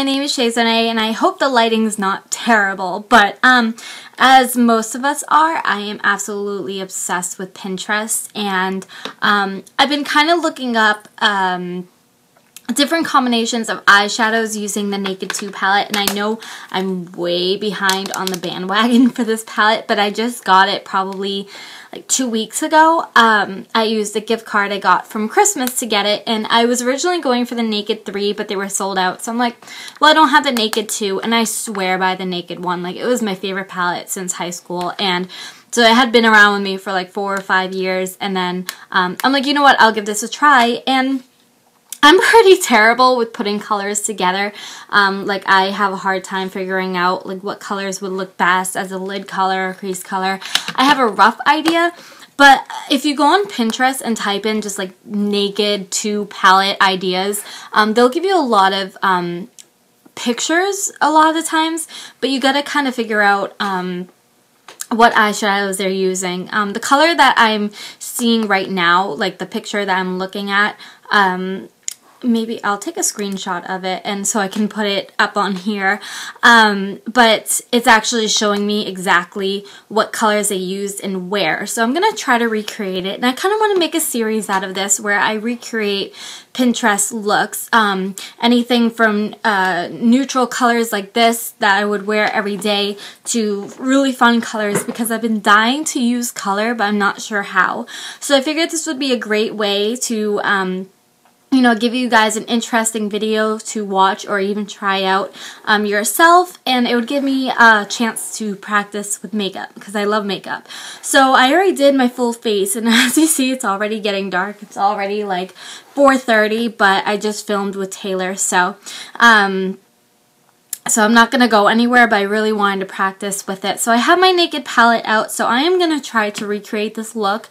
name is Shazone, and I hope the lighting's not terrible, but as most of us are, I am absolutely obsessed with Pinterest, and I've been kind of looking up different combinations of eyeshadows using the Naked 2 palette, and I know I'm way behind on the bandwagon for this palette, but I just got it probably like 2 weeks ago. I used a gift card I got from Christmas to get it, and I was originally going for the Naked 3, but they were sold out, so I'm like, well, I don't have the Naked 2, and I swear by the Naked 1. Like, it was my favorite palette since high school, and so it had been around with me for like 4 or 5 years, and then I'm like, you know what, I'll give this a try, and I'm pretty terrible with putting colors together. Like, I have a hard time figuring out like what colors would look best as a lid color or crease color. I have a rough idea, but if you go on Pinterest and type in just like Naked 2 palette ideas, they'll give you a lot of pictures a lot of the times, but you gotta kind of figure out what eyeshadows they're using. The color that I'm seeing right now, like the picture that I'm looking at, maybe I'll take a screenshot of it and so I can put it up on here, but it's actually showing me exactly what colors they used and where, so I'm gonna try to recreate it, and I kind of want to make a series out of this where I recreate Pinterest looks, anything from neutral colors like this that I would wear every day to really fun colors, because I've been dying to use color but I'm not sure how, so I figured this would be a great way to you know, give you guys an interesting video to watch or even try out yourself, and it would give me a chance to practice with makeup because I love makeup. So I already did my full face, and as you see, it's already getting dark. It's already like 4:30, but I just filmed with Taylor, so I'm not going to go anywhere, but I really wanted to practice with it. So I have my Naked palette out, so I am going to try to recreate this look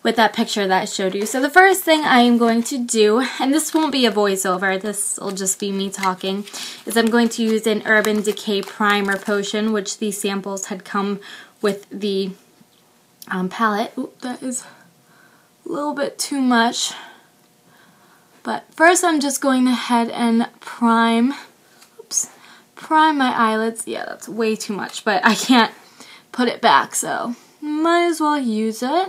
with that picture that I showed you. So the first thing I am going to do, and this won't be a voiceover, this will just be me talking, is I'm going to use an Urban Decay Primer Potion, which these samples had come with the palette. Oop, that is a little bit too much. But first I'm just going ahead and prime my eyelids. Yeah, that's way too much, but I can't put it back, so might as well use it.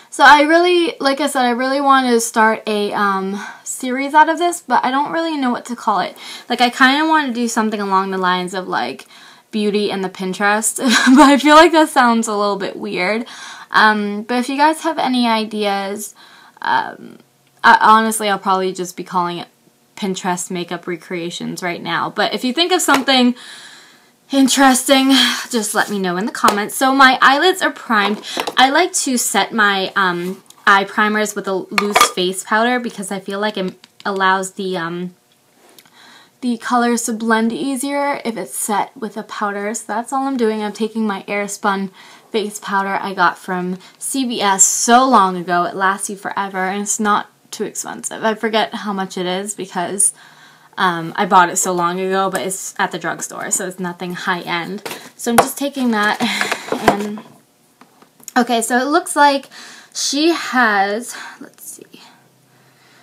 So I really, like I said, I really want to start a series out of this, but I don't really know what to call it. Like, I kind of want to do something along the lines of like Beauty and the Pinterest, but I feel like that sounds a little bit weird. But if you guys have any ideas, honestly, I'll probably just be calling it Pinterest makeup recreations right now. But if you think of something interesting, just let me know in the comments. So my eyelids are primed. I like to set my eye primers with a loose face powder because I feel like it allows the colors to blend easier if it's set with a powder. So that's all I'm doing. I'm taking my Airspun face powder I got from CVS so long ago. It lasts you forever, and it's not too expensive. I forget how much it is because I bought it so long ago, but it's at the drugstore, so it's nothing high-end. So I'm just taking that, and okay, so it looks like she has, let's see,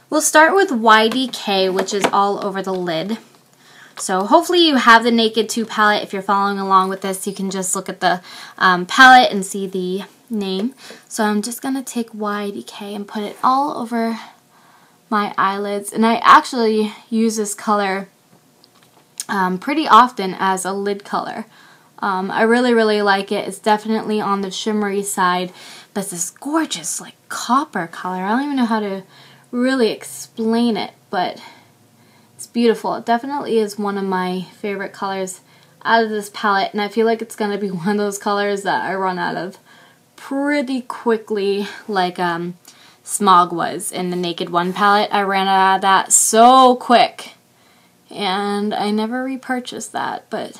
we'll start with YDK, which is all over the lid. So hopefully you have the Naked 2 palette. If you're following along with this, you can just look at the palette and see the name. So I'm just going to take YDK and put it all over my eyelids, and I actually use this color pretty often as a lid color. I really like it. It's definitely on the shimmery side, but it's this gorgeous like copper color. I don't even know how to really explain it, but it's beautiful. It definitely is one of my favorite colors out of this palette, and I feel like it's gonna be one of those colors that I run out of pretty quickly, like Smog was in the Naked 1 palette. I ran out of that so quick, and I never repurchased that, but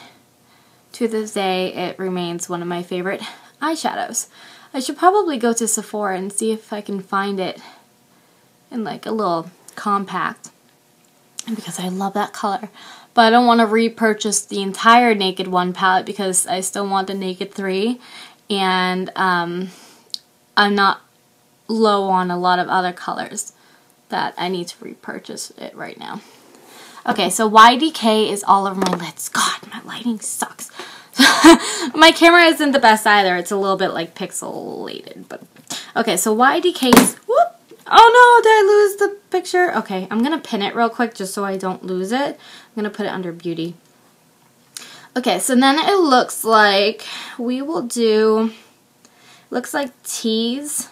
to this day it remains one of my favorite eyeshadows. I should probably go to Sephora and see if I can find it in like a little compact, because I love that color. But I don't want to repurchase the entire Naked 1 palette because I still want the Naked 3, and I'm not low on a lot of other colors that I need to repurchase it right now. Okay, so YDK is all over my lids. God, my lighting sucks. My camera isn't the best either. It's a little bit like pixelated, but okay, so YDK is, whoop. Oh no, did I lose the picture? Okay, I'm gonna pin it real quick just so I don't lose it. I'm gonna put it under beauty. Okay, so then it looks like we will do, looks like Tease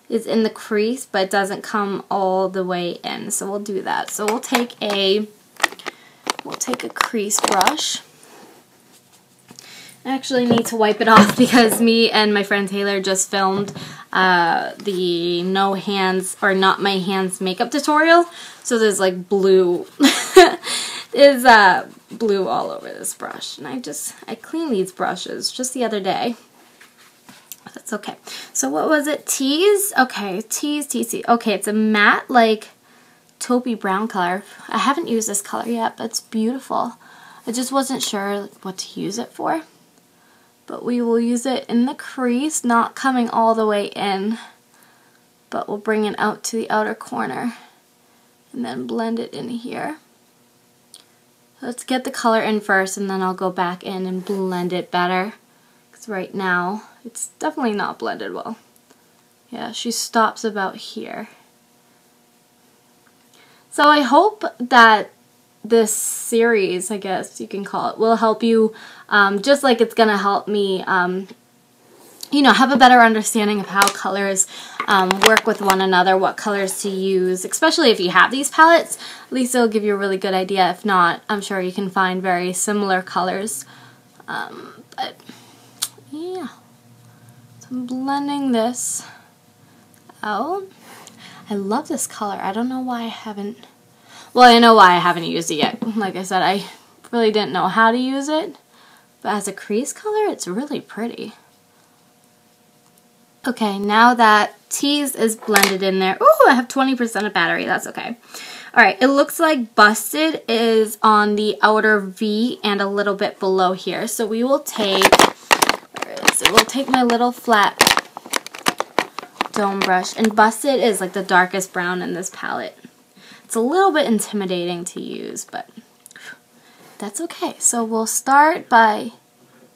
is in the crease, but it doesn't come all the way in. So we'll do that. So we'll take a crease brush. I actually need to wipe it off because me and my friend Taylor just filmed the no hands or not my hands makeup tutorial. So there's like blue is blue all over this brush, and I cleaned these brushes just the other day. That's okay. So what was it? Tease? Okay, Tease. Okay, it's a matte like taupey brown color. I haven't used this color yet, but it's beautiful. I just wasn't sure what to use it for. But we will use it in the crease, not coming all the way in, but we'll bring it out to the outer corner and then blend it in here. Let's get the color in first, and then I'll go back in and blend it better, because right now it's definitely not blended well. Yeah, she stops about here. So I hope that this series, I guess you can call it, will help you, just like it's gonna help me, you know, have a better understanding of how colors work with one another, what colors to use, especially if you have these palettes. At least it'll give you a really good idea. If not, I'm sure you can find very similar colors. But yeah, so I'm blending this out. I love this color. I don't know why I haven't, well, I know why I haven't used it yet. Like I said, I really didn't know how to use it, but as a crease color, it's really pretty. Okay, now that Tease is blended in there, ooh, I have 20% of battery, that's okay. Alright, it looks like Busted is on the outer V and a little bit below here. So we will take, where is it? We'll take my little flat dome brush, and Busted is like the darkest brown in this palette. It's a little bit intimidating to use, but that's okay. So we'll start by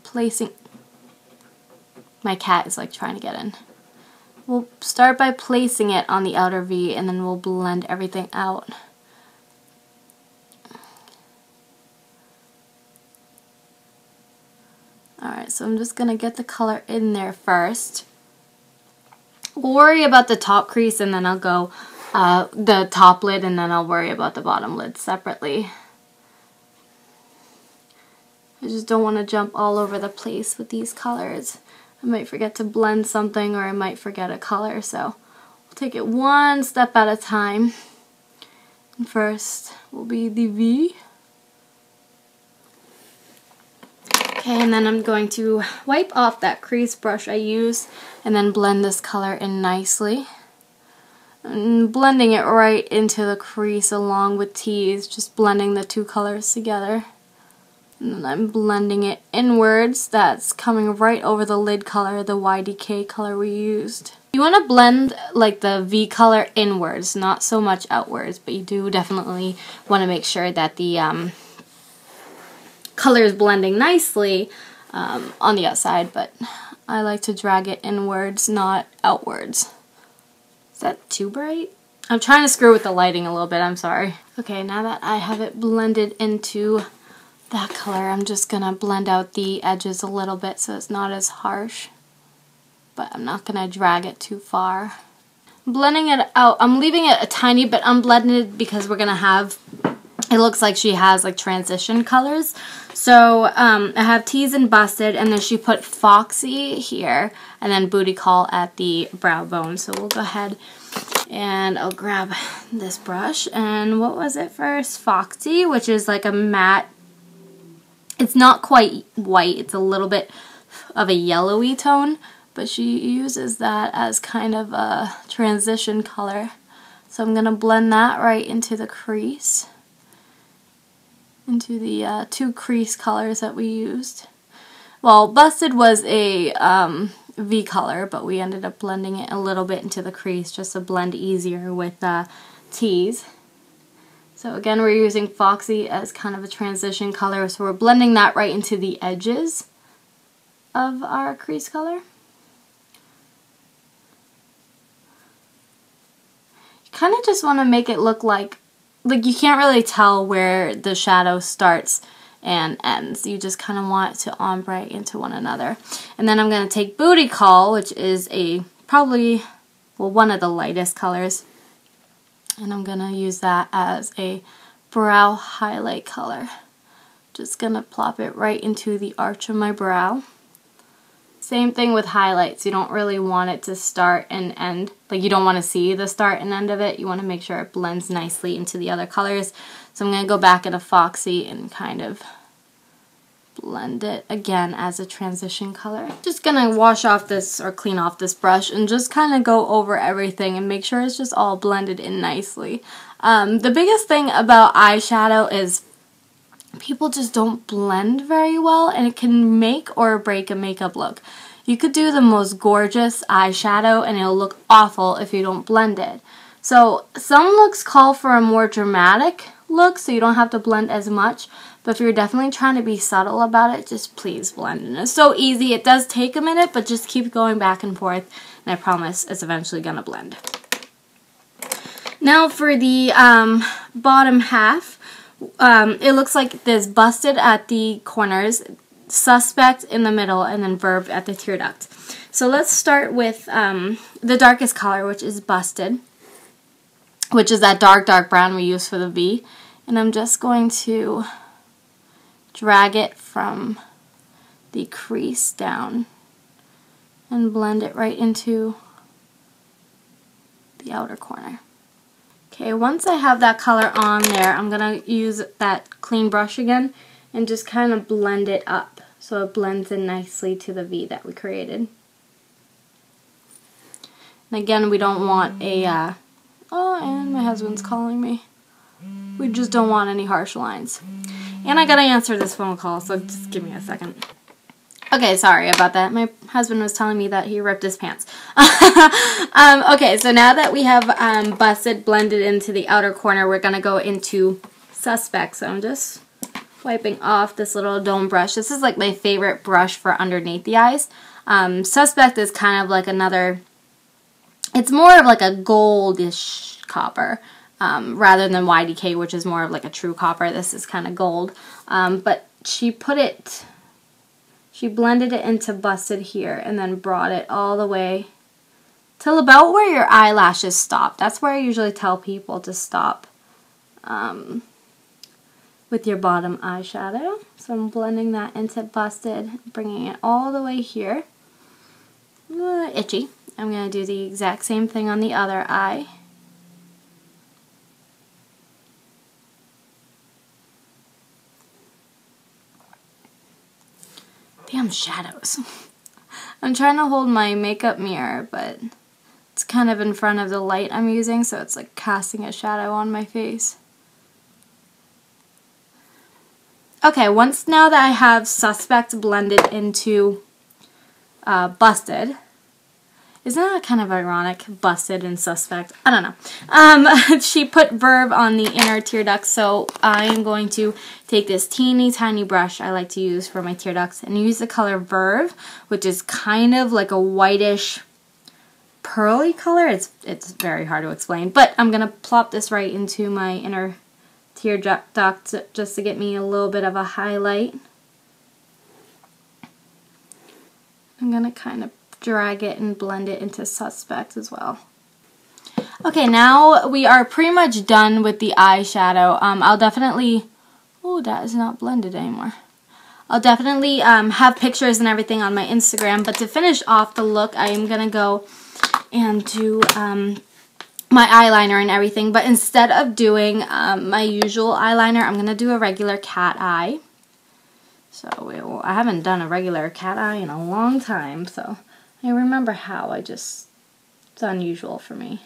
placing, my cat is like trying to get in. We'll start by placing it on the outer V, and then we'll blend everything out. Alright, so I'm just going to get the color in there first. We'll worry about the top crease, and then I'll go the top lid, and then I'll worry about the bottom lid separately. I just don't want to jump all over the place with these colors. I might forget to blend something, or I might forget a color, so we'll take it one step at a time. And first will be the V. Okay, and then I'm going to wipe off that crease brush I used and then blend this color in nicely. And blending it right into the crease along with Tease, just blending the two colors together. And then I'm blending it inwards. That's coming right over the lid color, the YDK color we used. You want to blend like the V color inwards, not so much outwards, but you do definitely want to make sure that the color is blending nicely on the outside, but I like to drag it inwards, not outwards. Is that too bright? I'm trying to screw with the lighting a little bit, I'm sorry. Okay, now that I have it blended into that color, I'm just gonna blend out the edges a little bit so it's not as harsh, but I'm not gonna drag it too far. Blending it out, I'm leaving it a tiny bit unblended because we're gonna have, it looks like she has like transition colors. So I have Tease and Busted, and then she put Foxy here, and then Booty Call at the brow bone. So we'll go ahead and I'll grab this brush, and what was it first? Foxy, which is like a matte, it's not quite white, it's a little bit of a yellowy tone, but she uses that as kind of a transition color. So I'm going to blend that right into the crease, into the two crease colors that we used. Well, Busted was a V color, but we ended up blending it a little bit into the crease just to blend easier with Tease. So again, we're using Foxy as kind of a transition color, so we're blending that right into the edges of our crease color. You kind of just want to make it look like you can't really tell where the shadow starts and ends. You just kind of want it to ombre into one another. And then I'm going to take Booty Call, which is probably one of the lightest colors, and I'm going to use that as a brow highlight color. Just going to plop it right into the arch of my brow. Same thing with highlights. You don't really want it to start and end. Like, you don't want to see the start and end of it. You want to make sure it blends nicely into the other colors. So I'm going to go back into Foxy and kind of blend it again as a transition color. Just going to wash off this or clean off this brush and just kind of go over everything and make sure it's just all blended in nicely. The biggest thing about eyeshadow is people just don't blend very well, and it can make or break a makeup look. You could do the most gorgeous eyeshadow and it'll look awful if you don't blend it. So some looks call for a more dramatic look, so you don't have to blend as much, but if you're definitely trying to be subtle about it, just please blend. And it's so easy. It does take a minute, but just keep going back and forth, and I promise it's eventually gonna blend. Now for the bottom half, it looks like there's Busted at the corners, Suspect in the middle, and then Verve at the tear duct. So let's start with the darkest color, which is Busted, which is that dark brown we use for the V. And I'm just going to drag it from the crease down and blend it right into the outer corner. Okay, once I have that color on there, I'm going to use that clean brush again and just kind of blend it up so it blends in nicely to the V that we created. And again, we don't want a, oh, and my husband's calling me. We just don't want any harsh lines. And I gotta answer this phone call, so just give me a second. Okay, sorry about that. My husband was telling me that he ripped his pants. Okay, so now that we have Busted blended into the outer corner, we're going to go into Suspect. So I'm just wiping off this little dome brush. This is like my favorite brush for underneath the eyes. Suspect is kind of like another, it's more of like a goldish copper rather than YDK, which is more of like a true copper. This is kind of gold. But she blended it into Busted here and then brought it all the way till about where your eyelashes stop. That's where I usually tell people to stop with your bottom eyeshadow. So I'm blending that into Busted, bringing it all the way here. Itchy. I'm going to do the exact same thing on the other eye. Damn shadows. I'm trying to hold my makeup mirror, but it's kind of in front of the light I'm using, so it's like casting a shadow on my face. Okay, now that I have Suspect blended into Busted, isn't that kind of ironic? Busted and Suspect. I don't know. She put Verve on the inner tear duct, so I am going to take this teeny tiny brush I like to use for my tear ducts and use the color Verve, which is kind of like a whitish pearly color. It's very hard to explain, but I'm going to plop this right into my inner tear duct just to get me a little bit of a highlight. I'm going to kind of drag it and blend it into Suspect as well. Okay, now we are pretty much done with the eyeshadow. I'll definitely, oh, that is not blended anymore. I'll definitely have pictures and everything on my Instagram, but to finish off the look, I am going to go and do my eyeliner and everything, but instead of doing my usual eyeliner, I'm going to do a regular cat eye. So I haven't done a regular cat eye in a long time, so I remember how, it's unusual for me.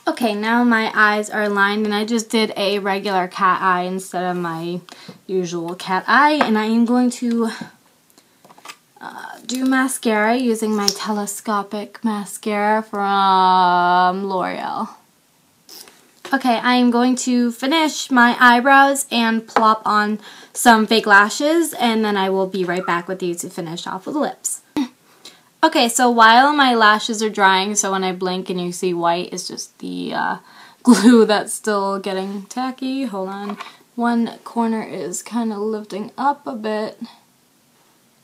Okay, now my eyes are lined and I just did a regular cat eye instead of my usual cat eye, and I am going to do mascara using my telescopic mascara from L'Oreal. Okay, I'm going to finish my eyebrows and plop on some fake lashes, and then I will be right back with you to finish off with lips. Okay, so while my lashes are drying, so when I blink and you see white, it's just the glue that's still getting tacky. Hold on. One corner is kind of lifting up a bit.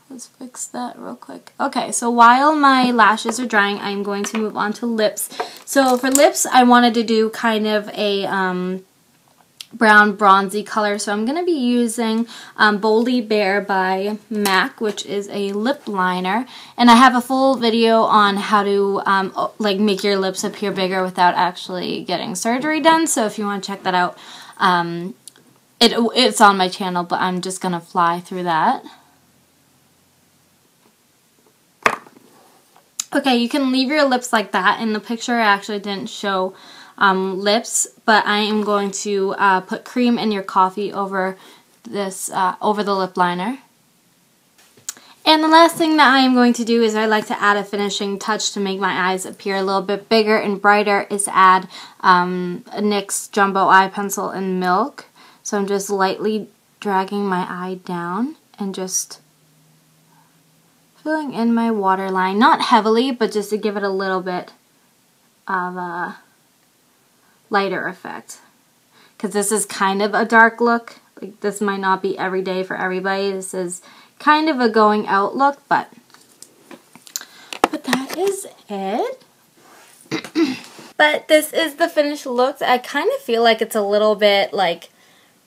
Let's fix that real quick. Okay, so while my lashes are drying, I'm going to move on to lips. So for lips, I wanted to do kind of a brown bronzy color. So I'm going to be using Boldly Bare by MAC, which is a lip liner. And I have a full video on how to like make your lips appear bigger without actually getting surgery done. So if you want to check that out, it's on my channel, but I'm just going to fly through that. Okay, you can leave your lips like that. In the picture, I actually didn't show lips, but I am going to put cream in your coffee over this, over the lip liner. And the last thing that I am going to do is I like to add a finishing touch to make my eyes appear a little bit bigger and brighter, is add a NYX Jumbo Eye Pencil in Milk. So I'm just lightly dragging my eye down and just filling in my waterline, not heavily, but just to give it a little bit of a lighter effect. Because this is kind of a dark look. Like, this might not be every day for everybody. This is kind of a going out look, but that is it. But this is the finished look. I kind of feel like it's a little bit like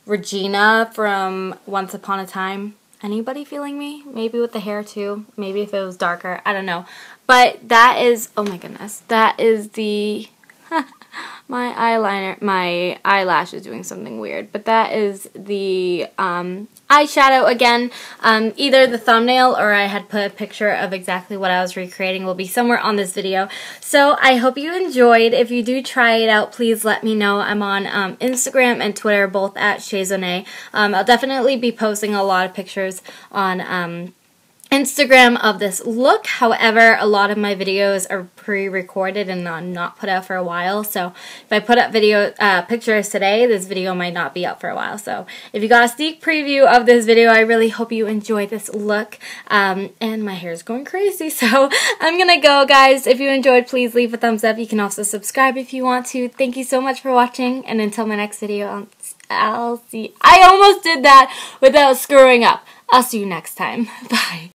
Regina from Once Upon a Time. Anybody feeling me? Maybe with the hair too. Maybe if it was darker. I don't know. But that is, oh my goodness, that is the, my eyeliner, my eyelash is doing something weird. But that is the eyeshadow again. Either the thumbnail or I had put a picture of exactly what I was recreating will be somewhere on this video. So I hope you enjoyed. If you do try it out, please let me know. I'm on Instagram and Twitter, both at Shazonay. I'll definitely be posting a lot of pictures on Instagram of this look. However, a lot of my videos are pre-recorded and not put out for a while. So if I put up pictures today, this video might not be up for a while. So if you got a sneak preview of this video, I really hope you enjoyed this look. And my hair is going crazy, so I'm gonna go, guys. If you enjoyed, please leave a thumbs up. You can also subscribe if you want to. Thank you so much for watching, and until my next video, I'll see. I almost did that without screwing up. I'll see you next time. Bye.